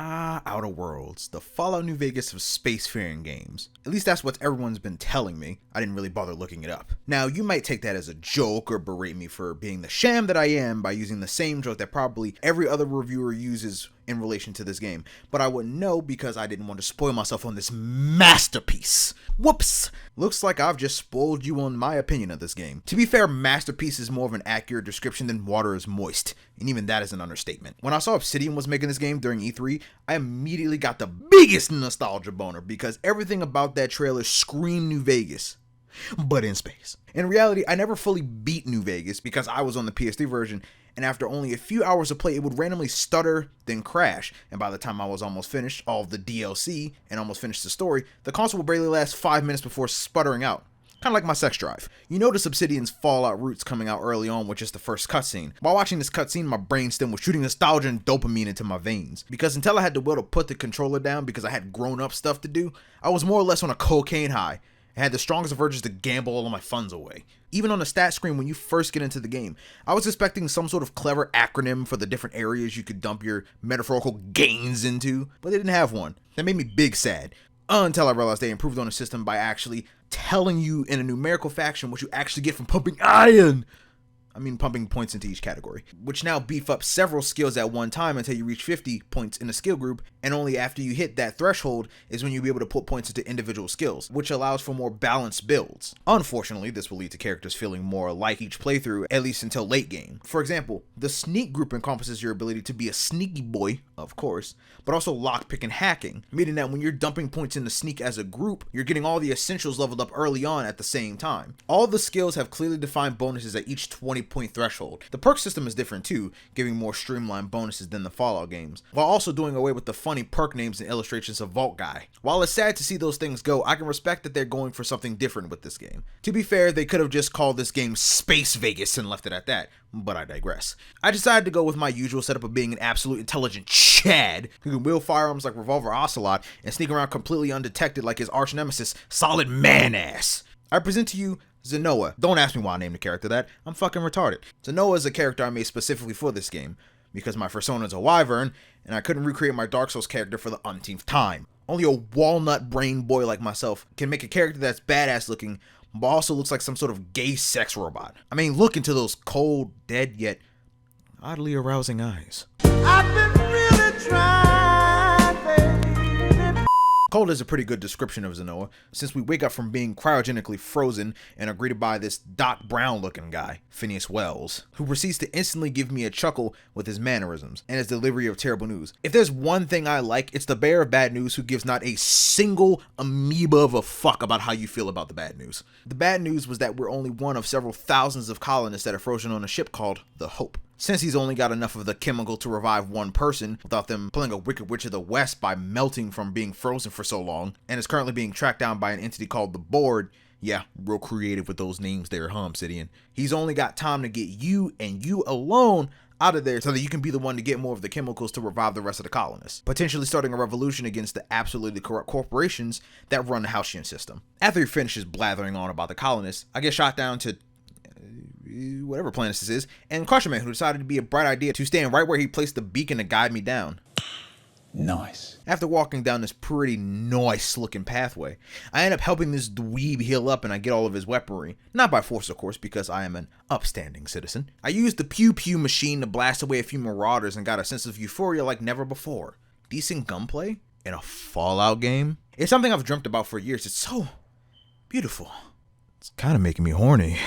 Outer Worlds, the Fallout New Vegas of spacefaring games. At least that's what everyone's been telling me. I didn't really bother looking it up. Now, you might take that as a joke or berate me for being the sham that I am by using the same joke that probably every other reviewer uses in relation to this game, but I wouldn't know because I didn't want to spoil myself on this masterpiece. Whoops! Looks like I've just spoiled you on my opinion of this game. To be fair, masterpiece is more of an accurate description than water is moist, and even that is an understatement. When I saw Obsidian was making this game during E3, I immediately got the biggest nostalgia boner because everything about that trailer screamed New Vegas, but in space. In reality, I never fully beat New Vegas because I was on the PS3 version, and after only a few hours of play, it would randomly stutter, then crash, and by the time I was almost finished all of the DLC and almost finished the story, the console would barely last 5 minutes before sputtering out. Kind of like my sex drive. You notice Obsidian's Fallout roots coming out early on with just the first cutscene. While watching this cutscene, my brainstem was shooting nostalgia and dopamine into my veins. Because until I had the will to put the controller down because I had grown-up stuff to do, I was more or less on a cocaine high, and had the strongest of urges to gamble all of my funds away. Even on the stat screen when you first get into the game, I was expecting some sort of clever acronym for the different areas you could dump your metaphorical gains into, but they didn't have one. That made me big sad. Until I realized they improved on the system by actually telling you in a numerical fashion what you actually get from pumping iron. Pumping points into each category, which now beef up several skills at one time until you reach 50 points in a skill group, and only after you hit that threshold is when you'll be able to put points into individual skills, which allows for more balanced builds. Unfortunately, this will lead to characters feeling more like each playthrough, at least until late game. For example, the sneak group encompasses your ability to be a sneaky boy, of course, but also lockpick and hacking, meaning that when you're dumping points into sneak as a group, you're getting all the essentials leveled up early on at the same time. All the skills have clearly defined bonuses at each 20-point threshold. The perk system is different too, giving more streamlined bonuses than the Fallout games, while also doing away with the funny perk names and illustrations of Vault Guy. While it's sad to see those things go, I can respect that they're going for something different with this game. To be fair, they could have just called this game Space Vegas and left it at that, but I digress. I decided to go with my usual setup of being an absolute intelligent Chad who can wield firearms like Revolver Ocelot and sneak around completely undetected like his arch nemesis, Solid Man Ass. I present to you Xen'Jiiva. Don't ask me why I named the character that. I'm fucking retarded. Xen'Jiiva is a character I made specifically for this game because my persona is a wyvern and I couldn't recreate my Dark Souls character for the umpteenth time. Only a walnut brain boy like myself can make a character that's badass looking but also looks like some sort of gay sex robot. Look into those cold, dead yet oddly arousing eyes. I've been really trying, baby. Cold is a pretty good description of Xen'Jiiva, since we wake up from being cryogenically frozen and are greeted by this Doc Brown looking guy, Phineas Wells, who proceeds to instantly give me a chuckle with his mannerisms and his delivery of terrible news. If there's one thing I like, it's the bearer of bad news who gives not a single amoeba of a fuck about how you feel about the bad news. The bad news was that we're only one of several thousands of colonists that are frozen on a ship called the Hope. Since he's only got enough of the chemical to revive one person without them pulling a Wicked Witch of the West by melting from being frozen for so long, and is currently being tracked down by an entity called the Board, yeah, real creative with those names there, huh, Obsidian? He's only got time to get you and you alone out of there so that you can be the one to get more of the chemicals to revive the rest of the colonists, potentially starting a revolution against the absolutely corrupt corporations that run the Halcyon system. After he finishes blathering on about the colonists, I get shot down to whatever planet this is, and Crusherman, who decided to be a bright idea to stand right where he placed the beacon to guide me down. Nice. After walking down this pretty nice looking pathway, I end up helping this dweeb heal up and I get all of his weaponry. Not by force, of course, because I am an upstanding citizen. I used the pew pew machine to blast away a few marauders and got a sense of euphoria like never before. Decent gunplay in a Fallout game? It's something I've dreamt about for years. It's so beautiful. It's kind of making me horny.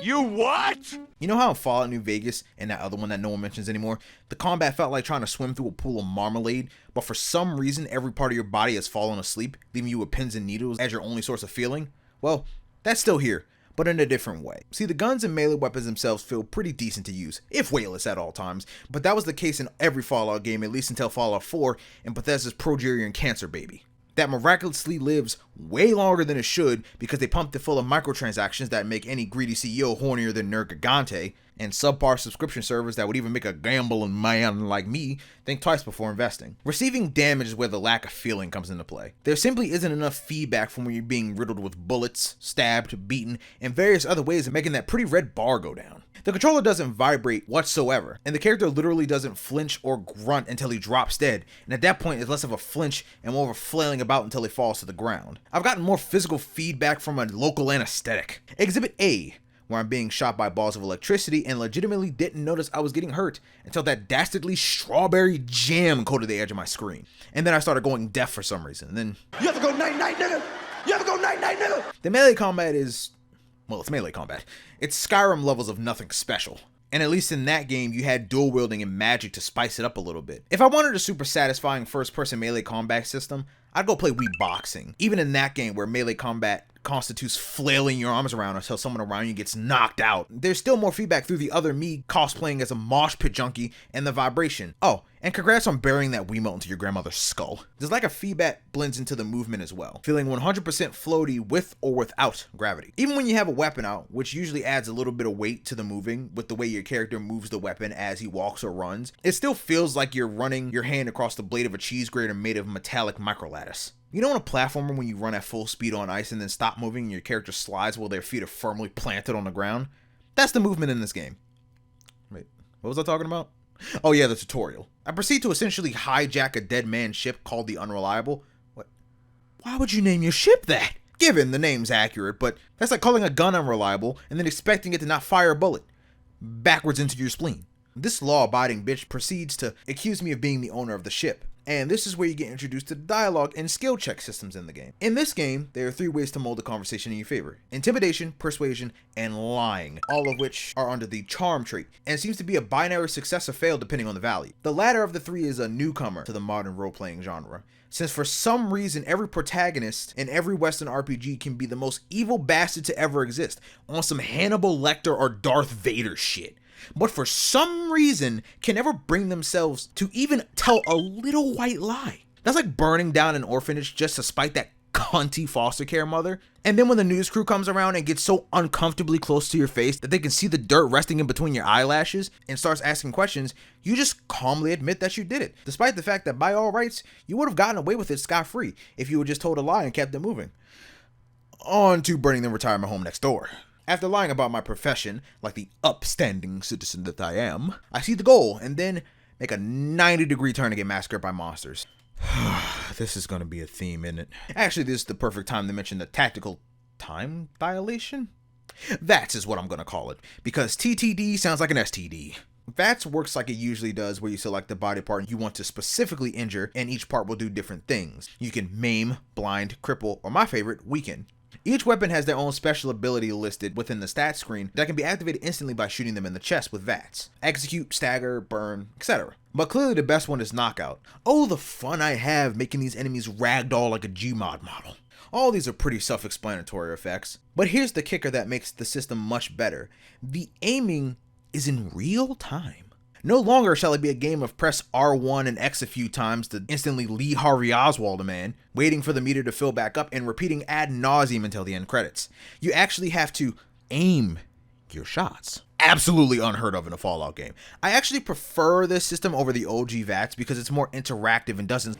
You what? You know how in Fallout New Vegas and that other one that no one mentions anymore, the combat felt like trying to swim through a pool of marmalade, but for some reason every part of your body has fallen asleep, leaving you with pins and needles as your only source of feeling? Well, that's still here, but in a different way. See, the guns and melee weapons themselves feel pretty decent to use, if weightless at all times, but that was the case in every Fallout game, at least until Fallout 4 and Bethesda's Progerian Cancer Baby. That miraculously lives way longer than it should because they pumped it full of microtransactions that make any greedy CEO hornier than Nerd Gigante, and subpar subscription servers that would even make a gambling man like me think twice before investing. Receiving damage is where the lack of feeling comes into play. There simply isn't enough feedback from when you're being riddled with bullets, stabbed, beaten, and various other ways of making that pretty red bar go down. The controller doesn't vibrate whatsoever, and the character literally doesn't flinch or grunt until he drops dead, and at that point it's less of a flinch and more of a flailing about until he falls to the ground. I've gotten more physical feedback from a local anesthetic. Exhibit A, where I'm being shot by balls of electricity and legitimately didn't notice I was getting hurt until that dastardly strawberry jam coated the edge of my screen. And then I started going deaf for some reason. And then, you have to go night-night, nigga! You have to go night-night, nigga! The melee combat is, well, it's melee combat. It's Skyrim levels of nothing special. And at least in that game, you had dual wielding and magic to spice it up a little bit. If I wanted a super satisfying first-person melee combat system, I'd go play Wii Boxing. Even in that game where melee combat constitutes flailing your arms around until someone around you gets knocked out, there's still more feedback through the other me cosplaying as a mosh pit junkie and the vibration. Oh, and congrats on burying that Wiimote into your grandmother's skull. There's like a feedback blends into the movement as well, feeling 100% floaty with or without gravity. Even when you have a weapon out, which usually adds a little bit of weight to the moving with the way your character moves the weapon as he walks or runs, it still feels like you're running your hand across the blade of a cheese grater made of metallic microlattice. You know in a platformer when you run at full speed on ice and then stop moving and your character slides while their feet are firmly planted on the ground? That's the movement in this game. Wait, what was I talking about? Oh yeah, the tutorial. I proceed to essentially hijack a dead man's ship called the Unreliable. What? Why would you name your ship that? Given the name's accurate, but that's like calling a gun unreliable and then expecting it to not fire a bullet backwards into your spleen. This law-abiding bitch proceeds to accuse me of being the owner of the ship. And this is where you get introduced to the dialogue and skill check systems in the game. In this game, there are 3 ways to mold a conversation in your favor: intimidation, persuasion, and lying, all of which are under the charm trait, and seems to be a binary success or fail depending on the value. The latter of the 3 is a newcomer to the modern role-playing genre, since for some reason every protagonist in every Western RPG can be the most evil bastard to ever exist, on some Hannibal Lecter or Darth Vader shit, but for some reason can never bring themselves to even tell a little white lie. That's like burning down an orphanage just to spite that cunty foster care mother. And then when the news crew comes around and gets so uncomfortably close to your face that they can see the dirt resting in between your eyelashes and starts asking questions, you just calmly admit that you did it, despite the fact that by all rights, you would have gotten away with it scot-free if you had just told a lie and kept it moving. On to burning the retirement home next door. After lying about my profession, like the upstanding citizen that I am, I see the goal and then make a 90-degree turn to get massacred by monsters. This is going to be a theme, isn't it? Actually, this is the perfect time to mention the tactical time dilation? VATS is what I'm going to call it, because TTD sounds like an STD. VATS works like it usually does, where you select the body part you want to specifically injure, and each part will do different things. You can maim, blind, cripple, or my favorite, weaken. Each weapon has their own special ability listed within the stats screen that can be activated instantly by shooting them in the chest with VATS. Execute, stagger, burn, etc. But clearly the best one is knockout. Oh, the fun I have making these enemies ragdoll like a Gmod model. All these are pretty self-explanatory effects, but here's the kicker that makes the system much better. The aiming is in real time. No longer shall it be a game of press R1 and X a few times to instantly Lee Harvey Oswald a man, waiting for the meter to fill back up and repeating ad nauseum until the end credits. You actually have to aim your shots. Absolutely unheard of in a Fallout game. I actually prefer this system over the OG VATS because it's more interactive and doesn't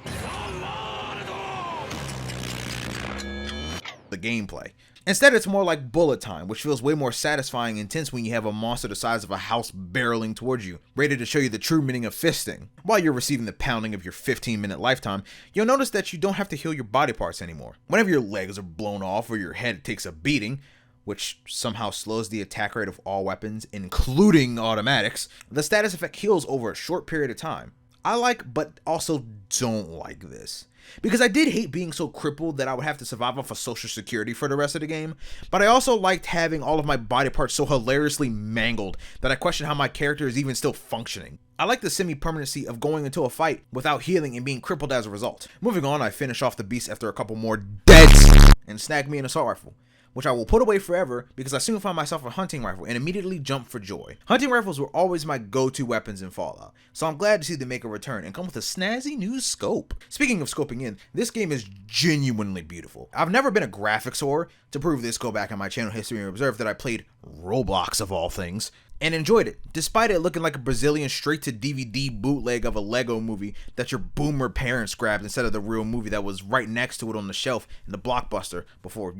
the gameplay. Instead, it's more like bullet time, which feels way more satisfying and intense when you have a monster the size of a house barreling towards you, ready to show you the true meaning of fisting. While you're receiving the pounding of your 15-minute lifetime, you'll notice that you don't have to heal your body parts anymore. Whenever your legs are blown off or your head takes a beating, which somehow slows the attack rate of all weapons, including automatics, the status effect heals over a short period of time. I like, but also don't like this. Because I did hate being so crippled that I would have to survive off of social security for the rest of the game, but I also liked having all of my body parts so hilariously mangled that I question how my character is even still functioning. I like the semi-permanency of going into a fight without healing and being crippled as a result. Moving on, I finish off the beast after a couple more deaths and snag me an assault rifle, which I will put away forever because I soon found myself a hunting rifle and immediately jumped for joy. Hunting rifles were always my go-to weapons in Fallout, so I'm glad to see them make a return and come with a snazzy new scope. Speaking of scoping in, this game is genuinely beautiful. I've never been a graphics whore. To prove this, go back on my channel history and observe that I played Roblox of all things. and enjoyed it, despite it looking like a Brazilian straight-to-DVD bootleg of a Lego movie that your boomer parents grabbed instead of the real movie that was right next to it on the shelf in the Blockbuster before,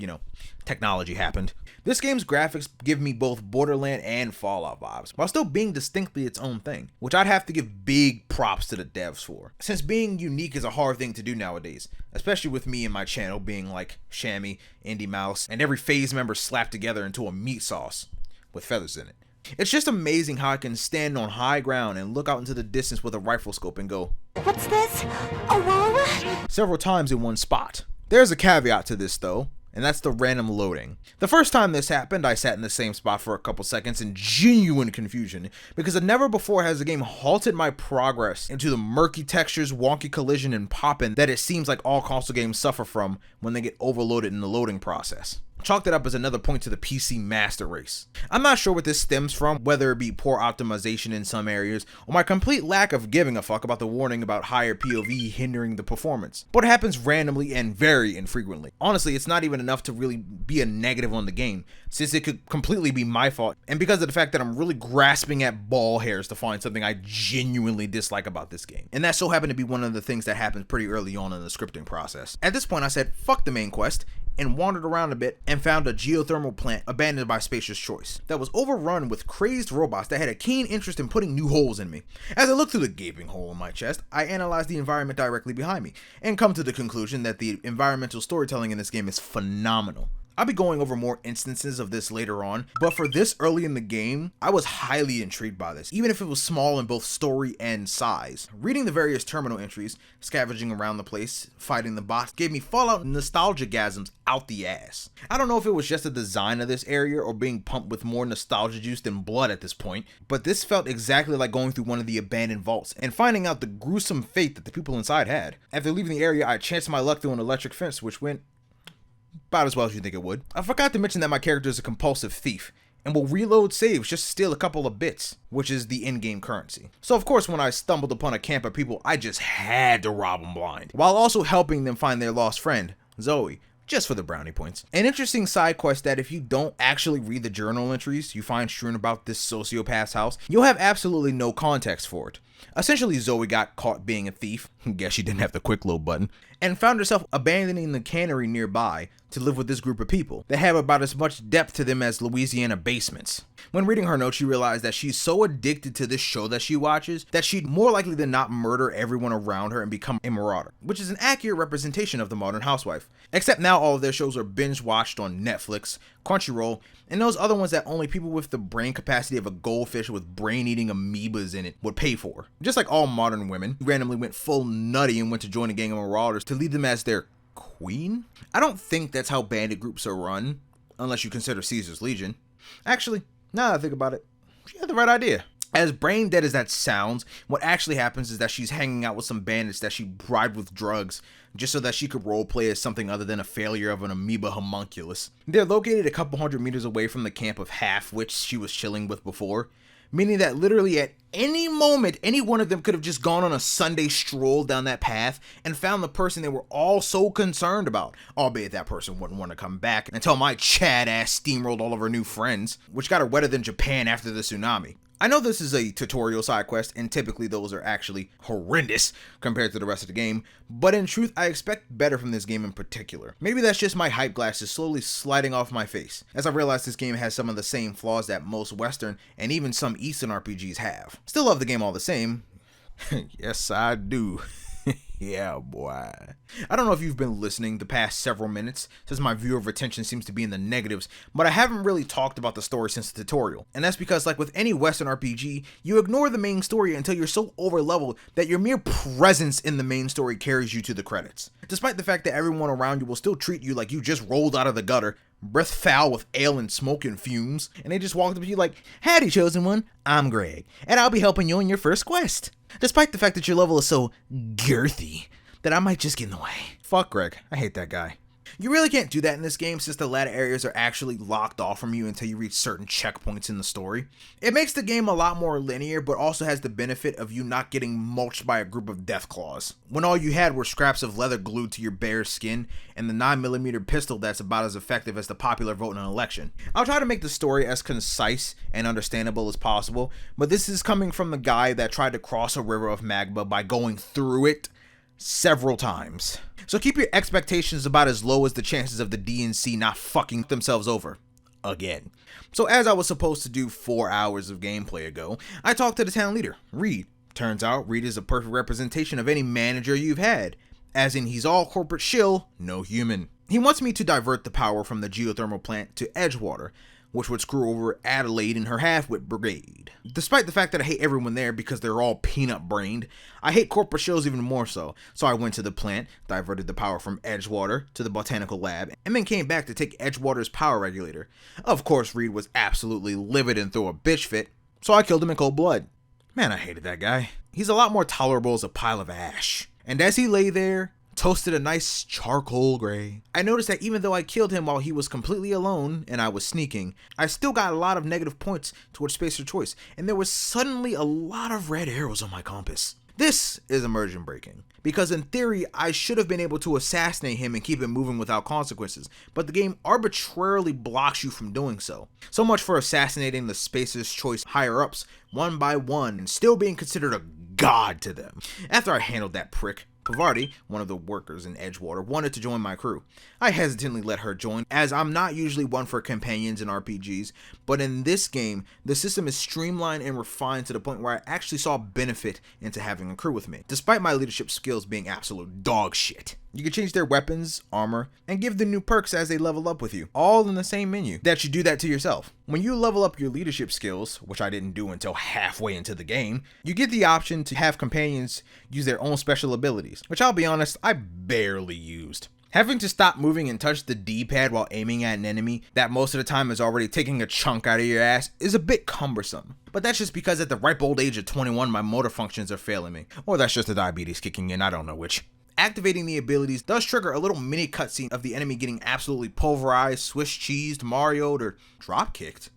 technology happened. This game's graphics give me both Borderland and Fallout vibes, while still being distinctly its own thing, which I'd have to give big props to the devs for, since being unique is a hard thing to do nowadays, especially with me and my channel being like Shammy, Indie Mouse, and every phase member slapped together into a meat sauce with feathers in it. It's just amazing how I can stand on high ground and look out into the distance with a rifle scope and go, "What's this? A wall?" several times in one spot. There's a caveat to this though, and that's the random loading. The first time this happened, I sat in the same spot for a couple seconds in genuine confusion, because never before has the game halted my progress into the murky textures, wonky collision, and popping that it seems like all console games suffer from when they get overloaded in the loading process. Chalked it up as another point to the PC master race. I'm not sure what this stems from, whether it be poor optimization in some areas, or my complete lack of giving a fuck about the warning about higher POV hindering the performance, but it happens randomly and very infrequently. Honestly, it's not even enough to really be a negative on the game, since it could completely be my fault, and because of the fact that I'm really grasping at ball hairs to find something I genuinely dislike about this game. And that so happened to be one of the things that happened pretty early on in the scripting process. At this point I said, fuck the main quest, and wandered around a bit and found a geothermal plant abandoned by Spacious Choice that was overrun with crazed robots that had a keen interest in putting new holes in me. As I looked through the gaping hole in my chest, I analyzed the environment directly behind me and come to the conclusion that the environmental storytelling in this game is phenomenal. I'll be going over more instances of this later on, but for this early in the game, I was highly intrigued by this, even if it was small in both story and size. Reading the various terminal entries, scavenging around the place, fighting the bots, gave me Fallout nostalgia-gasms out the ass. I don't know if it was just the design of this area or being pumped with more nostalgia juice than blood at this point, but this felt exactly like going through one of the abandoned vaults and finding out the gruesome fate that the people inside had. After leaving the area, I chanced my luck through an electric fence, which went about as well as you think it would. I forgot to mention that my character is a compulsive thief and will reload saves just to steal a couple of bits, which is the in-game currency. So of course when I stumbled upon a camp of people, I just had to rob them blind, while also helping them find their lost friend, Zoe, just for the brownie points. An interesting side quest that if you don't actually read the journal entries you find strewn about this sociopath's house, you'll have absolutely no context for it. Essentially, Zoe got caught being a thief, guess she didn't have the quick load button, and found herself abandoning the cannery nearby to live with this group of people that have about as much depth to them as Louisiana basements. When reading her notes, she realized that she's so addicted to this show that she watches that she'd more likely than not murder everyone around her and become a marauder, which is an accurate representation of the modern housewife. Except now all of their shows are binge watched on Netflix, Crunchyroll, and those other ones that only people with the brain capacity of a goldfish with brain-eating amoebas in it would pay for. Just like all modern women, who randomly went full nutty and went to join a gang of marauders to lead them as their queen? I don't think that's how bandit groups are run, unless you consider Caesar's Legion. Actually, now that I think about it, she had the right idea. As brain dead as that sounds, what actually happens is that she's hanging out with some bandits that she bribed with drugs just so that she could roleplay as something other than a failure of an amoeba homunculus. They're located a couple hundred meters away from the camp of half which she was chilling with before, meaning that literally at any moment, any one of them could have just gone on a Sunday stroll down that path and found the person they were all so concerned about, albeit that person wouldn't want to come back until my Chad ass steamrolled all of her new friends, which got her wetter than Japan after the tsunami. I know this is a tutorial side quest, and typically those are actually horrendous compared to the rest of the game, but in truth, I expect better from this game in particular. Maybe that's just my hype glasses slowly sliding off my face, as I realize this game has some of the same flaws that most Western and even some Eastern RPGs have. Still love the game all the same. Yes, I do. Yeah, boy. I don't know if you've been listening the past several minutes, since my viewer retention seems to be in the negatives, but I haven't really talked about the story since the tutorial. And that's because, like with any Western RPG, you ignore the main story until you're so overleveled that your mere presence in the main story carries you to the credits. Despite the fact that everyone around you will still treat you like you just rolled out of the gutter, breath foul with ale and smoke and fumes, and they just walked up to you like, "Howdy, Chosen One, I'm Greg, and I'll be helping you on your first quest." Despite the fact that your level is so girthy that I might just get in the way. Fuck Greg, I hate that guy. You really can't do that in this game since the latter areas are actually locked off from you until you reach certain checkpoints in the story. It makes the game a lot more linear, but also has the benefit of you not getting mulched by a group of deathclaws, when all you had were scraps of leather glued to your bare skin and the 9mm pistol that's about as effective as the popular vote in an election. I'll try to make the story as concise and understandable as possible, but this is coming from the guy that tried to cross a river of magma by going through it several times. So keep your expectations about as low as the chances of the DNC not fucking themselves over again. So as I was supposed to do 4 hours of gameplay ago, I talked to the town leader, Reed. Turns out Reed is a perfect representation of any manager you've had, as in he's all corporate shill, no human. He wants me to divert the power from the geothermal plant to Edgewater, which would screw over Adelaide and her half-wit brigade. Despite the fact that I hate everyone there because they're all peanut-brained, I hate corporate shows even more so I went to the plant, diverted the power from Edgewater to the botanical lab, and then came back to take Edgewater's power regulator. Of course, Reed was absolutely livid and threw a bitch fit, so I killed him in cold blood. Man, I hated that guy. He's a lot more tolerable as a pile of ash. And as he lay there, toasted a nice charcoal gray, I noticed that even though I killed him while he was completely alone and I was sneaking, I still got a lot of negative points towards Spacer Choice, and there was suddenly a lot of red arrows on my compass. This is immersion breaking, because in theory I should have been able to assassinate him and keep it moving without consequences, but the game arbitrarily blocks you from doing so. So much for assassinating the Spacer's Choice higher-ups one by one and still being considered a god to them. After I handled that prick, Pavarti, one of the workers in Edgewater, wanted to join my crew. I hesitantly let her join, as I'm not usually one for companions in RPGs, but in this game, the system is streamlined and refined to the point where I actually saw benefit into having a crew with me, despite my leadership skills being absolute dog shit. You can change their weapons, armor, and give them new perks as they level up with you, all in the same menu. That you do that to yourself. When you level up your leadership skills, which I didn't do until halfway into the game, you get the option to have companions use their own special abilities, which I'll be honest, I barely used. Having to stop moving and touch the D-pad while aiming at an enemy that most of the time is already taking a chunk out of your ass is a bit cumbersome. But that's just because at the ripe old age of 21 my motor functions are failing me. Or that's just the diabetes kicking in, I don't know which. Activating the abilities does trigger a little mini cutscene of the enemy getting absolutely pulverized, Swiss cheesed, Mario'd, or drop kicked.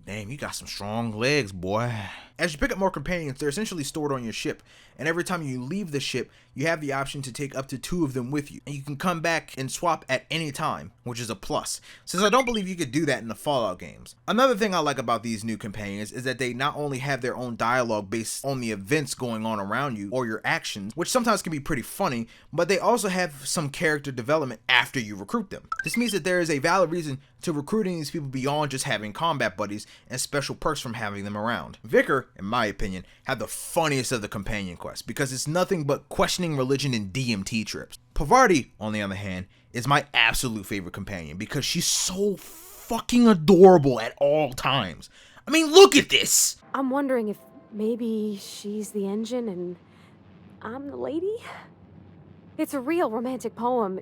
Damn, you got some strong legs, boy. As you pick up more companions, they're essentially stored on your ship, and every time you leave the ship, you have the option to take up to 2 of them with you, and you can come back and swap at any time, which is a plus, since I don't believe you could do that in the Fallout games. Another thing I like about these new companions is that they not only have their own dialogue based on the events going on around you or your actions, which sometimes can be pretty funny, but they also have some character development after you recruit them. This means that there is a valid reason to recruiting these people beyond just having combat buddies and special perks from having them around. Vicar, in my opinion, had the funniest of the companion quests because it's nothing but questioning religion and DMT trips. Pavarti, on the other hand, is my absolute favorite companion because she's so fucking adorable at all times. I mean, look at this! I'm wondering if maybe she's the engine and I'm the lady? It's a real romantic poem.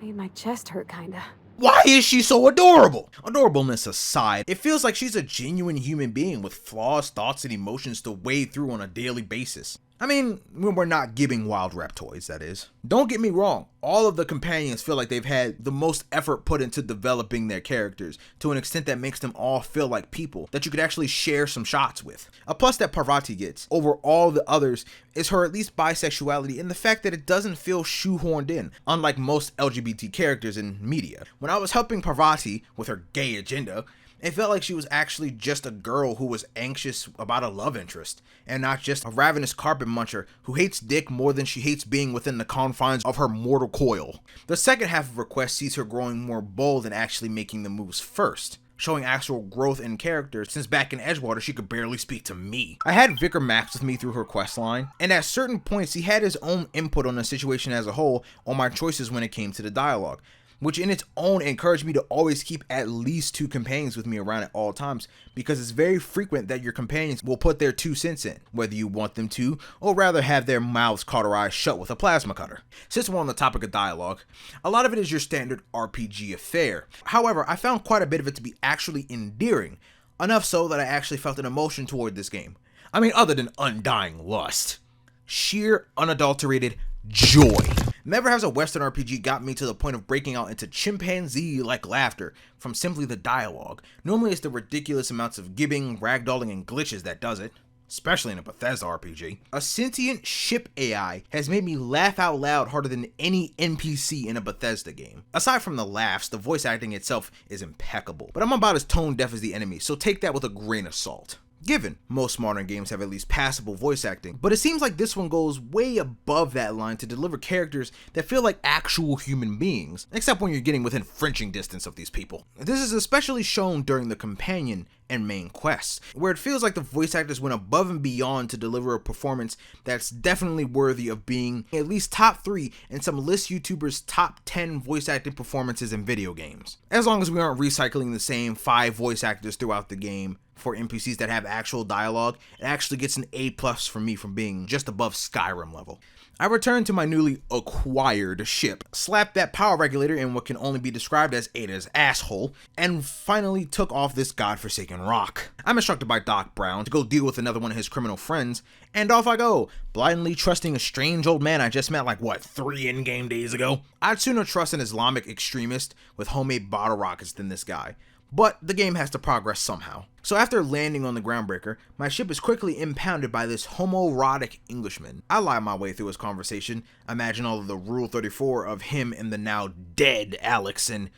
Made my chest hurt, kinda. Why is she so adorable? Adorableness aside, it feels like she's a genuine human being with flaws, thoughts, and emotions to wade through on a daily basis. I mean, when we're not giving wild reptoids, that is. Don't get me wrong, all of the companions feel like they've had the most effort put into developing their characters to an extent that makes them all feel like people that you could actually share some shots with. A plus that Parvati gets over all the others is her at least bisexuality and the fact that it doesn't feel shoehorned in, unlike most LGBT characters in media. When I was helping Parvati with her gay agenda, it felt like she was actually just a girl who was anxious about a love interest, and not just a ravenous carpet muncher who hates dick more than she hates being within the confines of her mortal coil. The second half of her quest sees her growing more bold and actually making the moves first, showing actual growth in character since back in Edgewater she could barely speak to me. I had Vicar Max with me through her quest line, and at certain points he had his own input on the situation as a whole on my choices when it came to the dialogue, which in its own encouraged me to always keep at least 2 companions with me around at all times, because it's very frequent that your companions will put their 2 cents in, whether you want them to, or rather have their mouths cauterized shut with a plasma cutter. Since we're on the topic of dialogue, a lot of it is your standard RPG affair. However, I found quite a bit of it to be actually endearing, enough so that I actually felt an emotion toward this game. I mean, other than undying lust. Sheer, unadulterated joy. Never has a Western RPG got me to the point of breaking out into chimpanzee-like laughter from simply the dialogue. Normally it's the ridiculous amounts of gibbing, ragdolling, and glitches that does it. Especially in a Bethesda RPG. A sentient ship AI has made me laugh out loud harder than any NPC in a Bethesda game. Aside from the laughs, the voice acting itself is impeccable. But I'm about as tone deaf as the enemy, so take that with a grain of salt. Given, most modern games have at least passable voice acting, but it seems like this one goes way above that line to deliver characters that feel like actual human beings, except when you're getting within flinching distance of these people. This is especially shown during the companion and main quests, where it feels like the voice actors went above and beyond to deliver a performance that's definitely worthy of being at least top 3 in some list YouTubers' top 10 voice acting performances in video games. As long as we aren't recycling the same 5 voice actors throughout the game for NPCs that have actual dialogue, it actually gets an A+ from me from being just above Skyrim level. I returned to my newly acquired ship, slapped that power regulator in what can only be described as Ada's asshole, and finally took off this godforsaken rock. I'm instructed by Doc Brown to go deal with another one of his criminal friends, and off I go, blindly trusting a strange old man I just met like, 3 in-game days ago? I'd sooner trust an Islamic extremist with homemade bottle rockets than this guy. But the game has to progress somehow. So after landing on the groundbreaker, my ship is quickly impounded by this homoerotic Englishman. I lie my way through his conversation, imagine all of the Rule 34 of him and the now dead Alex, and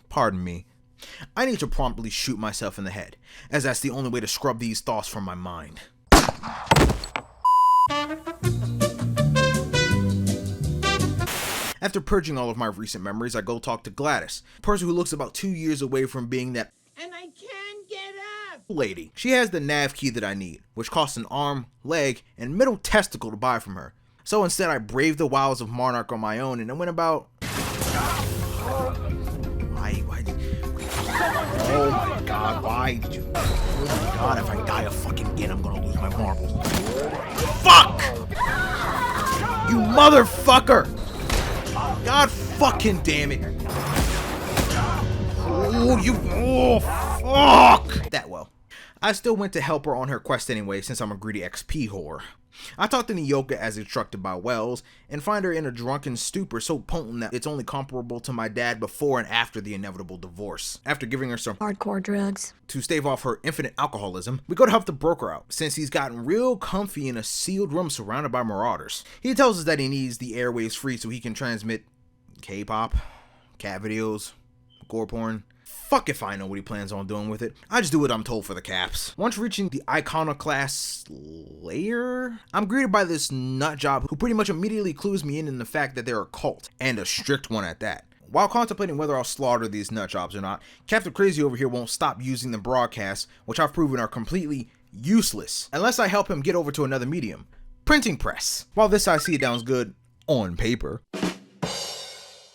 pardon me, I need to promptly shoot myself in the head, as that's the only way to scrub these thoughts from my mind. After purging all of my recent memories, I go talk to Gladys, a person who looks about 2 years away from being that and I can't get up lady. She has the nav key that I need, which costs an arm, leg, and middle testicle to buy from her. So instead I braved the wilds of Monarch on my own and I went about... Oh my god, why did you... Oh my god, if I die a fucking again, I'm gonna lose my marbles. Fuck! You motherfucker! God fucking damn it. Oh, fuck! That well. I still went to help her on her quest anyway, since I'm a greedy XP whore. I talked to Nyoka as instructed by Wells, and find her in a drunken stupor so potent that it's only comparable to my dad before and after the inevitable divorce. After giving her some hardcore drugs to stave off her infinite alcoholism, we go to help the broker out, since he's gotten real comfy in a sealed room surrounded by marauders. He tells us that he needs the airwaves free so he can transmit K-pop, cat videos, gore porn. Fuck if I know what he plans on doing with it. I just do what I'm told for the caps. Once reaching the iconoclast layer, I'm greeted by this nutjob who pretty much immediately clues me in the fact that they're a cult, and a strict one at that. While contemplating whether I'll slaughter these nutjobs or not, Captain Crazy over here won't stop using the broadcasts, which I've proven are completely useless, unless I help him get over to another medium, printing press. While this I see sounds good on paper,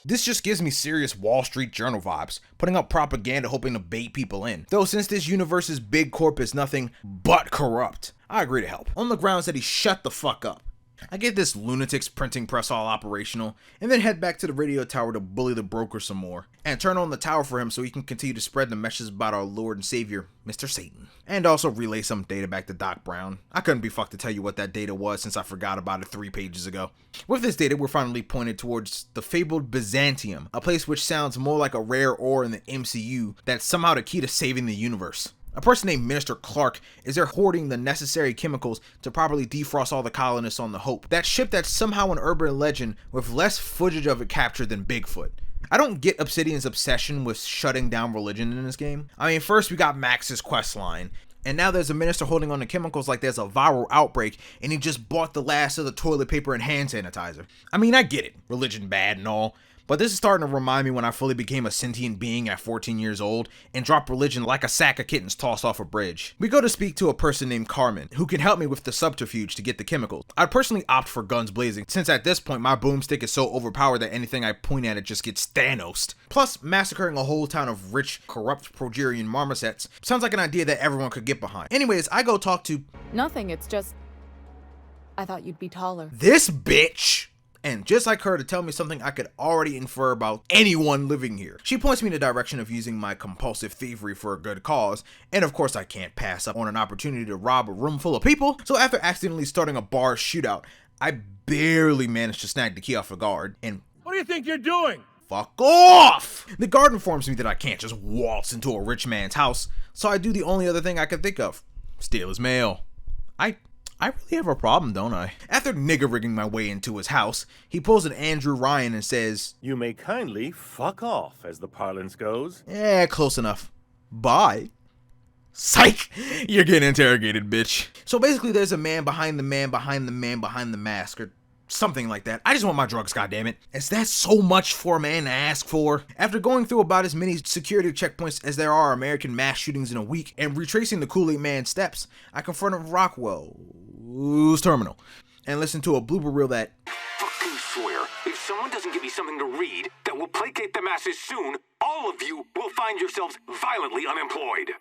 this just gives me serious Wall Street Journal vibes, putting out propaganda hoping to bait people in. Though since this universe's big corp is nothing but corrupt, I agree to help, on the grounds that he shut the fuck up. I get this lunatic's printing press all operational, and then head back to the radio tower to bully the broker some more, and turn on the tower for him so he can continue to spread the messages about our Lord and Savior, Mr. Satan. And also relay some data back to Doc Brown. I couldn't be fucked to tell you what that data was since I forgot about it 3 pages ago. With this data, we're finally pointed towards the fabled Byzantium, a place which sounds more like a rare ore in the MCU that's somehow the key to saving the universe. A person named Minister Clark is there hoarding the necessary chemicals to properly defrost all the colonists on the Hope, that ship that's somehow an urban legend with less footage of it captured than Bigfoot. I don't get Obsidian's obsession with shutting down religion in this game. I mean, first we got Max's quest line, and now there's a minister holding on to chemicals like there's a viral outbreak and he just bought the last of the toilet paper and hand sanitizer. I mean, I get it, religion bad and all, but this is starting to remind me when I fully became a sentient being at 14 years old and dropped religion like a sack of kittens tossed off a bridge. We go to speak to a person named Carmen, who can help me with the subterfuge to get the chemicals. I'd personally opt for guns blazing, since at this point my boomstick is so overpowered that anything I point at it just gets Thanos'd. Plus, massacring a whole town of rich, corrupt Progerian marmosets sounds like an idea that everyone could get behind. Anyways, I go talk to... Nothing, it's just... I thought you'd be taller. This bitch! And just like her to tell me something I could already infer about anyone living here. She points me in the direction of using my compulsive thievery for a good cause, and of course I can't pass up on an opportunity to rob a room full of people, so after accidentally starting a bar shootout, I barely managed to snag the key off a guard, and What do you think you're doing? fuck off! The guard informs me that I can't just waltz into a rich man's house, so I do the only other thing I can think of. Steal his mail. I really have a problem, don't I? After nigger rigging my way into his house, he pulls an Andrew Ryan and says, You may kindly fuck off, as the parlance goes. close enough. Bye. Psych! You're getting interrogated, bitch. So basically there's a man behind the man behind the man behind the mask, or something like that. I just want my drugs, goddammit. Is that so much for a man to ask for? After going through about as many security checkpoints as there are American mass shootings in a week, and retracing the Kool-Aid Man's steps, I confronted Rockwell's terminal, and listened to a blooper reel that Fucking swear, if someone doesn't give you something to read that will placate the masses soon, all of you will find yourselves violently unemployed.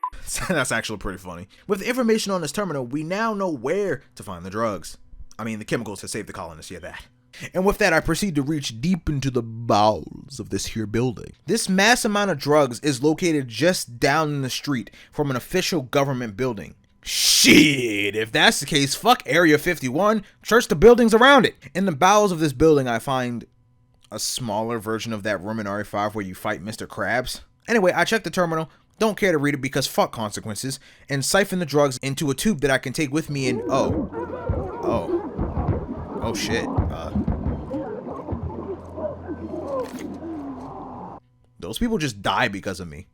That's actually pretty funny. With the information on this terminal, we now know where to find the drugs. I mean, the chemicals that saved the colonists, yeah, that. And with that, I proceed to reach deep into the bowels of this here building. This mass amount of drugs is located just down the street from an official government building. Shit, if that's the case, fuck Area 51, search the buildings around it. In the bowels of this building, I find a smaller version of that room in RE5 where you fight Mr. Krabs. Anyway, I check the terminal, don't care to read it because fuck consequences, and siphon the drugs into a tube that I can take with me and oh shit, those people just die because of me.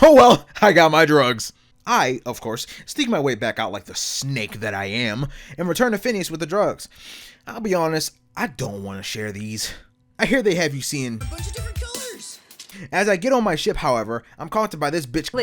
Oh well, I got my drugs. I, of course, sneak my way back out like the snake that I am, and return to Phineas with the drugs. I'll be honest, I don't want to share these. I hear they have you seeing a bunch of different colors. As I get on my ship, however, I'm contacted by this bitch.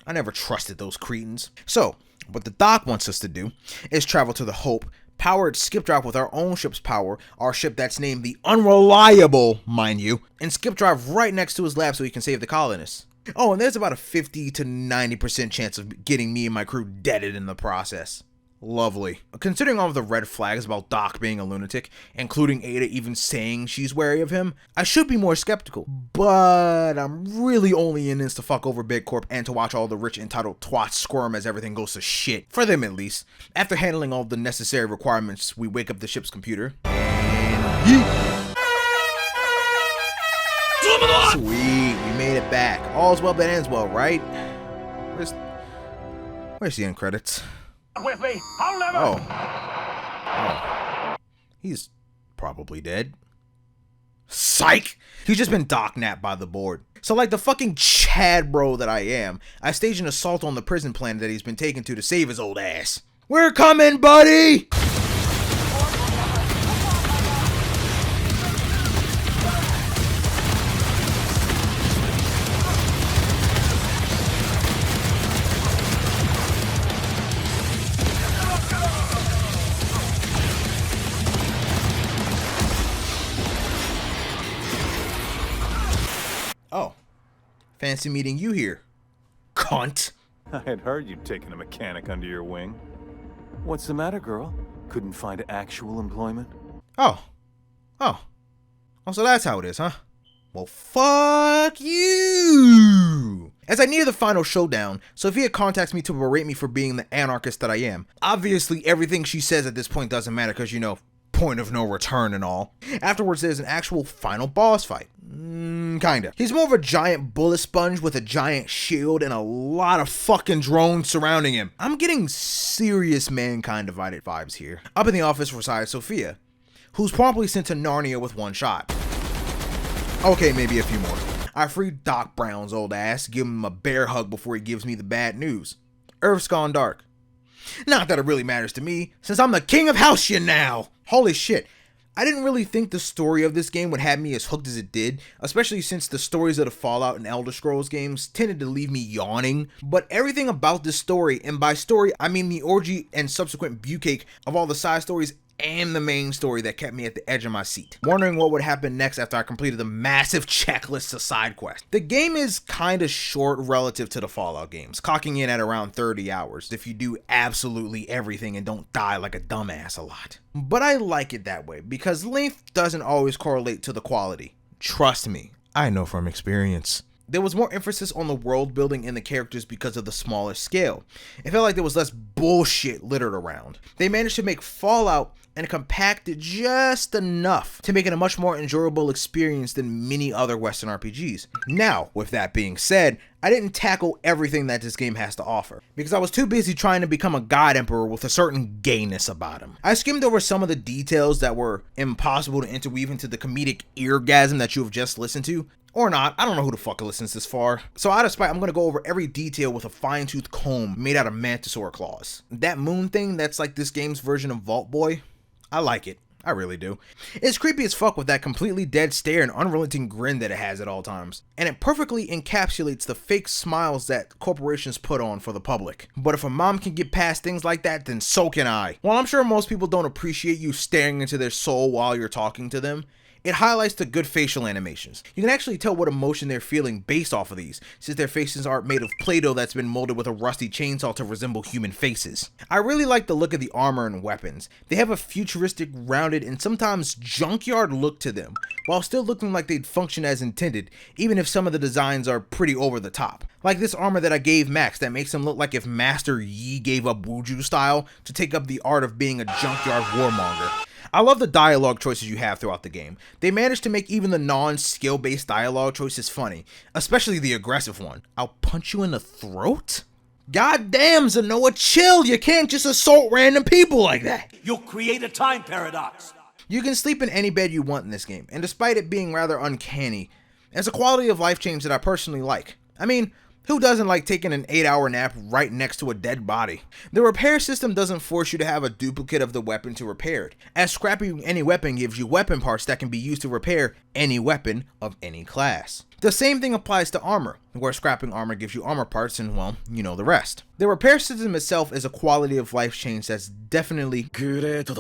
I never trusted those cretins. So, what the doc wants us to do is travel to the Hope, power its skip drive with our own ship's power, our ship that's named the Unreliable, mind you, and skip drive right next to his lab so he can save the colonists. Oh, and there's about a 50 to 90% chance of getting me and my crew deaded in the process. Lovely. Considering all of the red flags about Doc being a lunatic, including Ada even saying she's wary of him, I should be more skeptical. But I'm really only in this to fuck over Big Corp and to watch all the rich entitled twats squirm as everything goes to shit. For them at least. After handling all the necessary requirements, we wake up the ship's computer. And yeet! Sweet, we made it back. All's well that ends well, right? Where's the end credits? With me, I'll never. Oh. He's probably dead. Psych! He's just been doc-napped by the board. So like the fucking Chad bro that I am, I staged an assault on the prison planet that he's been taken to save his old ass. We're coming, buddy! Oh, fancy meeting you here, cunt. I had heard you'd taken a mechanic under your wing. What's the matter, girl? Couldn't find actual employment? Oh, so that's how it is, huh? Well, fuck you! As I near the final showdown, Sophia contacts me to berate me for being the anarchist that I am. Obviously, everything she says at this point doesn't matter because, you know, point of no return and all. Afterwards, there's an actual final boss fight. Kinda. He's more of a giant bullet sponge with a giant shield and a lot of fucking drones surrounding him. I'm getting serious Mankind Divided vibes here. Up in the office resides Sophia, who's promptly sent to Narnia with one shot. Okay, maybe a few more. I free Doc Brown's old ass, give him a bear hug before he gives me the bad news. Earth's gone dark. Not that it really matters to me, since I'm the king of Halcyon now! Holy shit. I didn't really think the story of this game would have me as hooked as it did, especially since the stories of the Fallout and Elder Scrolls games tended to leave me yawning, but everything about this story, and by story I mean the orgy and subsequent bucake of all the side stories and the main story that kept me at the edge of my seat, wondering what would happen next after I completed the massive checklist of side quests. The game is kinda short relative to the Fallout games, clocking in at around 30 hours if you do absolutely everything and don't die like a dumbass a lot. But I like it that way, because length doesn't always correlate to the quality. Trust me, I know from experience. There was more emphasis on the world building and the characters because of the smaller scale. It felt like there was less bullshit littered around. They managed to make Fallout and compact it just enough to make it a much more enjoyable experience than many other Western RPGs. Now, with that being said, I didn't tackle everything that this game has to offer, because I was too busy trying to become a god emperor with a certain gayness about him. I skimmed over some of the details that were impossible to interweave into the comedic eargasm that you have just listened to. Or not, I don't know who the fuck listens this far. So out of spite, I'm gonna go over every detail with a fine-tooth comb made out of mantisaur claws. That moon thing that's like this game's version of Vault Boy, I like it. I really do. It's creepy as fuck with that completely dead stare and unrelenting grin that it has at all times. And it perfectly encapsulates the fake smiles that corporations put on for the public. But if a mom can get past things like that, then so can I. While I'm sure most people don't appreciate you staring into their soul while you're talking to them, it highlights the good facial animations. You can actually tell what emotion they're feeling based off of these, since their faces aren't made of Play-Doh that's been molded with a rusty chainsaw to resemble human faces. I really like the look of the armor and weapons. They have a futuristic, rounded, and sometimes junkyard look to them, while still looking like they'd function as intended, even if some of the designs are pretty over the top. Like this armor that I gave Max that makes him look like if Master Yi gave up Wuju style to take up the art of being a junkyard warmonger. I love the dialogue choices you have throughout the game. They managed to make even the non-skill based dialogue choices funny, especially the aggressive one. I'll punch you in the throat? God damn, Zenoa, chill! You can't just assault random people like that! You'll create a time paradox. You can sleep in any bed you want in this game, and despite it being rather uncanny, it's a quality of life change that I personally like. I mean, who doesn't like taking an 8-hour nap right next to a dead body? The repair system doesn't force you to have a duplicate of the weapon to repair it, as scrapping any weapon gives you weapon parts that can be used to repair any weapon of any class. The same thing applies to armor, where scrapping armor gives you armor parts and, well, you know the rest. The repair system itself is a quality of life change that's definitely great.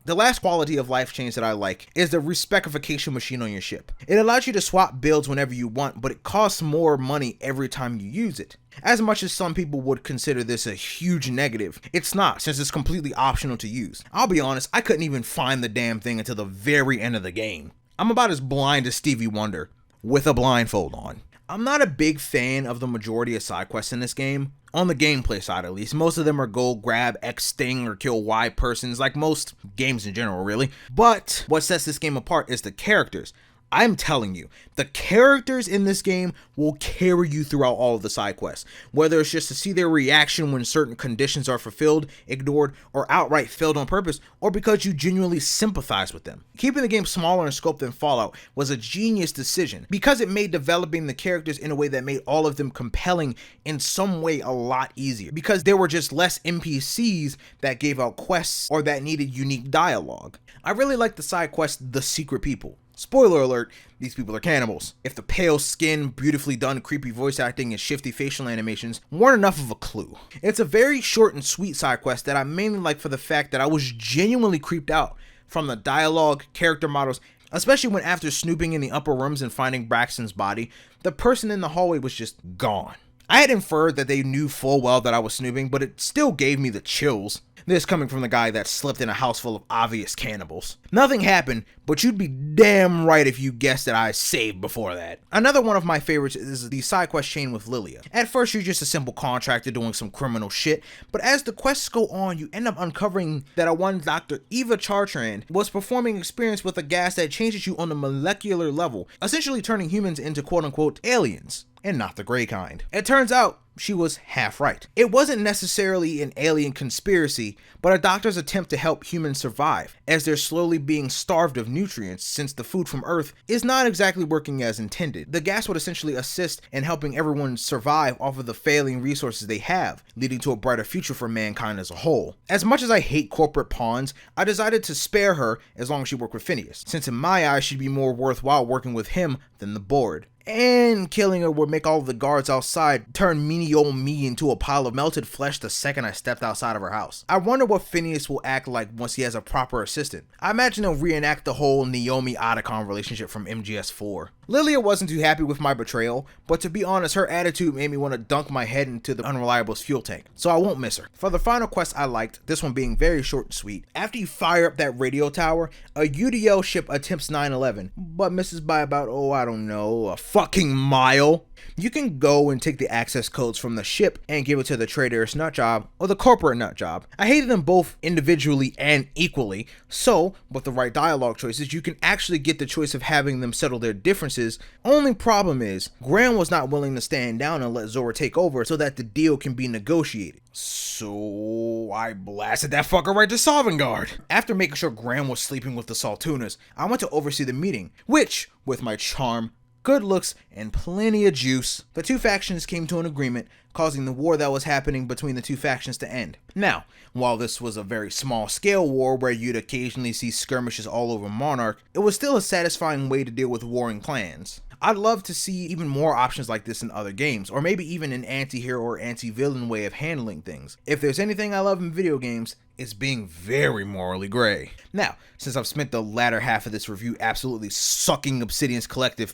The last quality of life change that I like is the respecification machine on your ship. It allows you to swap builds whenever you want, but it costs more money every time you use it. As much as some people would consider this a huge negative, it's not, since it's completely optional to use. I'll be honest, I couldn't even find the damn thing until the very end of the game. I'm about as blind as Stevie Wonder, with a blindfold on. I'm not a big fan of the majority of side quests in this game. On the gameplay side at least, most of them are go grab X thing or kill Y persons, like most games in general really. But what sets this game apart is the characters. I'm telling you, the characters in this game will carry you throughout all of the side quests, whether it's just to see their reaction when certain conditions are fulfilled, ignored, or outright failed on purpose, or because you genuinely sympathize with them. Keeping the game smaller in scope than Fallout was a genius decision, because it made developing the characters in a way that made all of them compelling in some way a lot easier, because there were just less NPCs that gave out quests or that needed unique dialogue. I really like the side quest, The Secret People. Spoiler alert, these people are cannibals. If the pale skin, beautifully done creepy voice acting, and shifty facial animations weren't enough of a clue. It's a very short and sweet side quest that I mainly like for the fact that I was genuinely creeped out from the dialogue, character models, especially when after snooping in the upper rooms and finding Braxton's body, the person in the hallway was just gone. I had inferred that they knew full well that I was snooping, but it still gave me the chills. This coming from the guy that slept in a house full of obvious cannibals. Nothing happened, but you'd be damn right if you guessed that I saved before that. Another one of my favorites is the side quest chain with Lilia. At first you're just a simple contractor doing some criminal shit, but as the quests go on, you end up uncovering that a one Dr. Eva Chartrand was performing experiments with a gas that changes you on a molecular level, essentially turning humans into quote-unquote aliens. And not the gray kind. It turns out she was half right. It wasn't necessarily an alien conspiracy, but a doctor's attempt to help humans survive, as they're slowly being starved of nutrients since the food from Earth is not exactly working as intended. The gas would essentially assist in helping everyone survive off of the failing resources they have, leading to a brighter future for mankind as a whole. As much as I hate corporate pawns, I decided to spare her as long as she worked with Phineas, since in my eyes she'd be more worthwhile working with him than the board. And killing her would make all of the guards outside turn meanie old me into a pile of melted flesh the second I stepped outside of her house. I wonder what Phineas will act like once he has a proper assistant. I imagine he'll reenact the whole Naomi Otacon relationship from MGS4. Lilia wasn't too happy with my betrayal, but to be honest, her attitude made me want to dunk my head into the Unreliable's fuel tank, so I won't miss her. For the final quest I liked, this one being very short and sweet. After you fire up that radio tower, a UDL ship attempts 9/11, but misses by about, I don't know, a fucking mile. You can go and take the access codes from the ship and give it to the traitorous nutjob or the corporate nutjob. I hated them both individually and equally, so with the right dialogue choices, you can actually get the choice of having them settle their differences. Only problem is, Graham was not willing to stand down and let Zora take over so that the deal can be negotiated. So I blasted that fucker right to Sovngarde. After making sure Graham was sleeping with the Saltunas, I went to oversee the meeting, which, with my charm, good looks, and plenty of juice, the two factions came to an agreement, causing the war that was happening between the two factions to end. Now, while this was a very small scale war where you'd occasionally see skirmishes all over Monarch, it was still a satisfying way to deal with warring clans. I'd love to see even more options like this in other games, or maybe even an anti-hero or anti-villain way of handling things. If there's anything I love in video games, it's being very morally gray. Now, since I've spent the latter half of this review absolutely sucking Obsidian's collective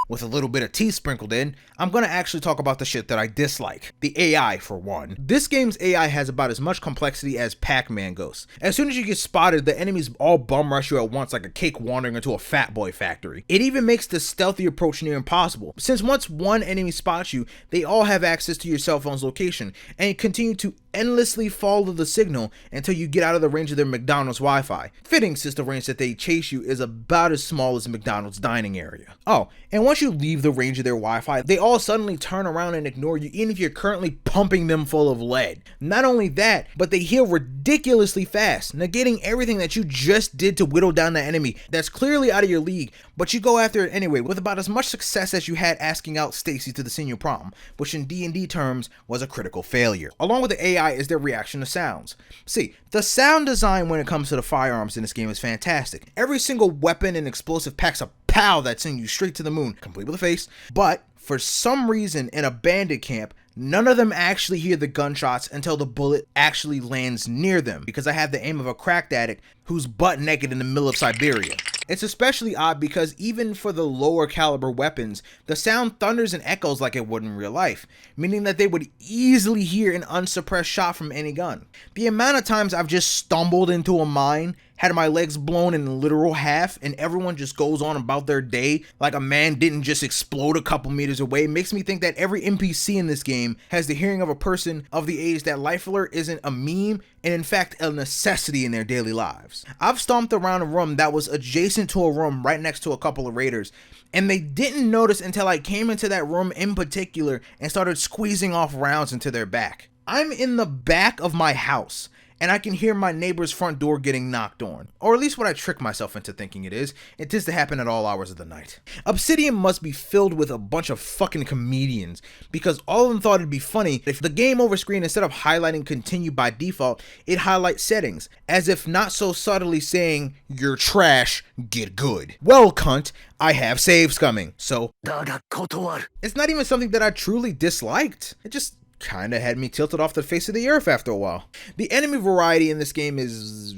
with a little bit of tea sprinkled in, I'm gonna actually talk about the shit that I dislike. The AI, for one. This game's AI has about as much complexity as Pac-Man Ghost. As soon as you get spotted, the enemies all bum rush you at once like a cake wandering into a fat boy factory. It even makes the stealthy approach near impossible, since once one enemy spots you, they all have access to your cell phone's location, and continue to endlessly follow the signal until you get out of the range of their McDonald's Wi-Fi. Fitting, since the range that they chase you is about as small as McDonald's dining area. Oh, and once you leave the range of their Wi-Fi, they all suddenly turn around and ignore you even if you're currently pumping them full of lead. Not only that, but they heal ridiculously fast, negating everything that you just did to whittle down the enemy that's clearly out of your league, but you go after it anyway with about as much success as you had asking out Stacy to the senior prom, which in D&D terms was a critical failure. Along with the AI is their reaction to sounds. See, the sound design when it comes to the firearms in this game is fantastic. Every single weapon and explosive packs a pow that sends you straight to the moon, complete with a face, but for some reason in a bandit camp, none of them actually hear the gunshots until the bullet actually lands near them, because I have the aim of a cracked addict who's butt naked in the middle of Siberia. It's especially odd because even for the lower caliber weapons, the sound thunders and echoes like it would in real life, meaning that they would easily hear an unsuppressed shot from any gun. The amount of times I've just stumbled into a mine, had my legs blown in literal half, and everyone just goes on about their day like a man didn't just explode a couple meters away makes me think that every NPC in this game has the hearing of a person of the age that life alert isn't a meme and in fact a necessity in their daily lives. I've stomped around a room that was adjacent to a room right next to a couple of raiders, and they didn't notice until I came into that room in particular and started squeezing off rounds into their back. I'm in the back of my house, and I can hear my neighbor's front door getting knocked on. Or at least what I trick myself into thinking it is. It tends to happen at all hours of the night. Obsidian must be filled with a bunch of fucking comedians, because all of them thought it'd be funny if the game over screen, instead of highlighting continue by default, it highlights settings, as if not so subtly saying, "You're trash, get good." Well, cunt, I have saves coming, so it's not even something that I truly disliked. It just kinda had me tilted off the face of the earth after a while. The enemy variety in this game is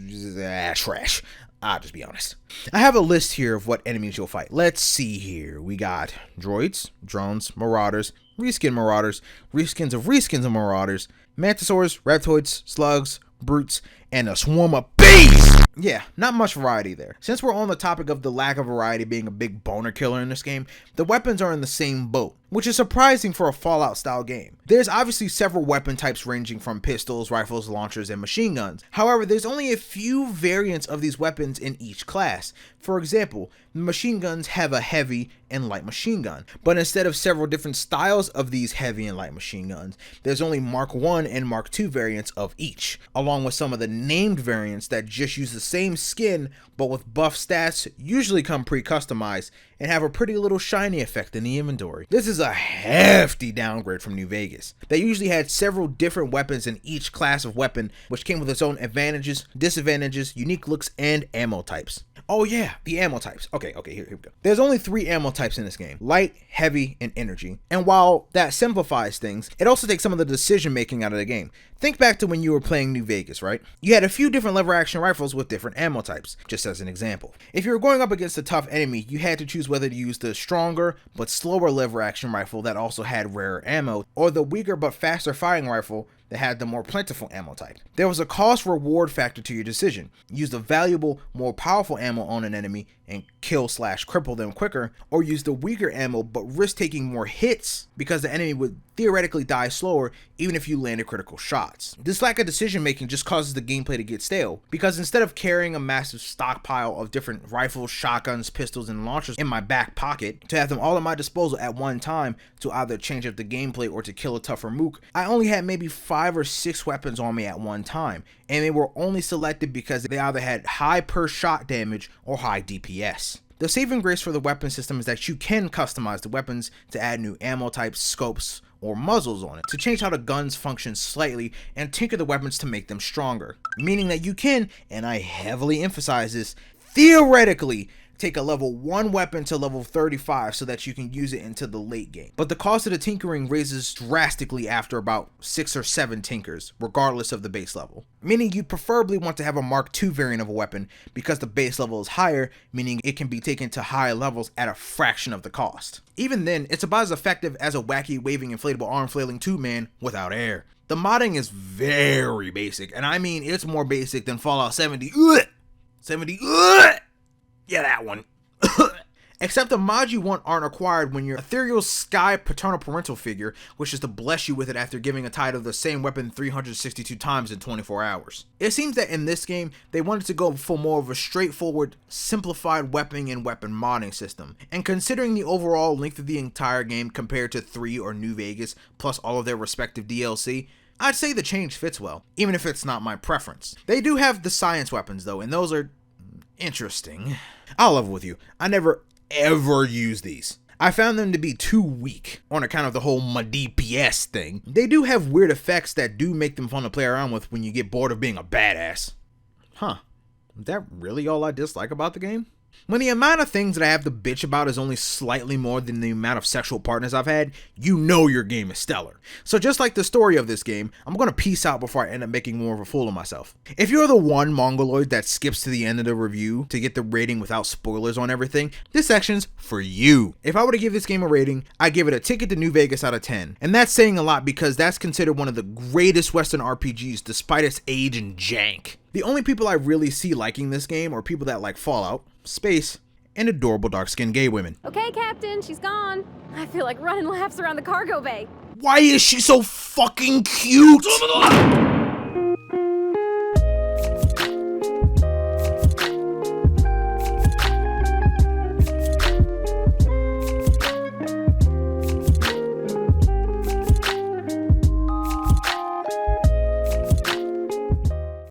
trash. I'll just be honest. I have a list here of what enemies you'll fight. Let's see here. We got droids, drones, marauders, reskins of marauders, mantisaurs, reptoids, slugs, brutes, and a swarm of bees! Yeah, not much variety there. Since we're on the topic of the lack of variety being a big boner killer in this game, the weapons are in the same boat, which is surprising for a Fallout style game. There's obviously several weapon types ranging from pistols, rifles, launchers, and machine guns. However, there's only a few variants of these weapons in each class. For example, the machine guns have a heavy and light machine gun, but instead of several different styles of these heavy and light machine guns, there's only Mark I and Mark II variants of each, along with some of the named variants that just use the same skin but with buff stats, usually come pre-customized, and have a pretty little shiny effect in the inventory. This is a hefty downgrade from New Vegas. They usually had several different weapons in each class of weapon, which came with its own advantages, disadvantages, unique looks, and ammo types. Oh yeah, the ammo types. Okay, here we go. There's only 3 ammo types in this game: light, heavy, and energy. And while that simplifies things, it also takes some of the decision making out of the game. Think back to when you were playing New Vegas, right? You had a few different lever action rifles with different ammo types, just as an example. If you were going up against a tough enemy, you had to choose whether to use the stronger but slower lever action rifle that also had rarer ammo, or the weaker but faster firing rifle that had the more plentiful ammo type. There was a cost-reward factor to your decision. Use the valuable, more powerful ammo on an enemy and kill/cripple them quicker, or use the weaker ammo but risk taking more hits because the enemy would theoretically die slower even if you landed critical shots. This lack of decision making just causes the gameplay to get stale, because instead of carrying a massive stockpile of different rifles, shotguns, pistols, and launchers in my back pocket to have them all at my disposal at one time to either change up the gameplay or to kill a tougher mook, I only had maybe 5 or 6 weapons on me at one time, and they were only selected because they either had high per shot damage or high DPS. The saving grace for the weapon system is that you can customize the weapons to add new ammo types, scopes, or muzzles on it, to change how the guns function slightly and tinker the weapons to make them stronger. Meaning that you can, and I heavily emphasize this, theoretically take a level 1 weapon to level 35 so that you can use it into the late game. But the cost of the tinkering raises drastically after about 6 or 7 tinkers, regardless of the base level. Meaning you preferably want to have a Mark II variant of a weapon because the base level is higher, meaning it can be taken to higher levels at a fraction of the cost. Even then, it's about as effective as a wacky waving inflatable arm flailing tube man without air. The modding is very basic, and I mean it's more basic than Fallout 70. Yeah, that one. Except the mods you want aren't acquired when your ethereal sky paternal parental figure wishes to bless you with it after giving a title of the same weapon 362 times in 24 hours. It seems that in this game, they wanted to go for more of a straightforward, simplified weapon and weapon modding system. And considering the overall length of the entire game compared to 3 or New Vegas, plus all of their respective DLC, I'd say the change fits well, even if it's not my preference. They do have the science weapons though, and those are interesting. I'll level with you, I never ever use these. I found them to be too weak on account of the whole my DPS thing. They do have weird effects that do make them fun to play around with when you get bored of being a badass. Huh, is that really all I dislike about the game? When the amount of things that I have to bitch about is only slightly more than the amount of sexual partners I've had, you know your game is stellar. So just like the story of this game, I'm gonna peace out before I end up making more of a fool of myself. If you're the one mongoloid that skips to the end of the review to get the rating without spoilers on everything, this section's for you. If I were to give this game a rating, I'd give it a Ticket to New Vegas out of 10. And that's saying a lot because that's considered one of the greatest Western RPGs despite its age and jank. The only people I really see liking this game are people that like Fallout, space, and adorable dark-skinned gay women. Okay, Captain, she's gone. I feel like running laps around the cargo bay. Why is she so fucking cute?